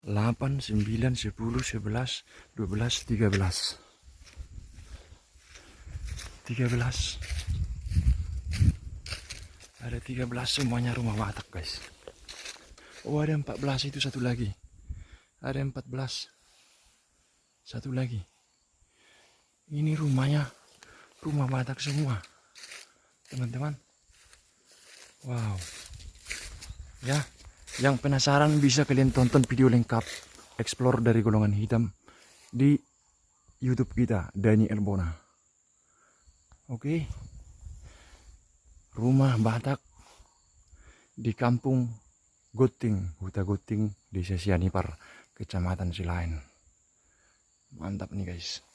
8, 9, 10, 11, 12, 13. 13. Ada 13 semuanya rumah Batak, guys. Oh, ada 14 itu satu lagi. Ada 14. Satu lagi. Ini rumahnya rumah Batak semua, teman-teman. Wow. Ya, yang penasaran bisa kalian tonton video lengkap explore dari golongan hitam di YouTube kita, Dani Elbona. Oke. Rumah Batak di kampung Goting, Huta Goting, Desa Sianipar, Kecamatan Silain. Mantap nih, guys.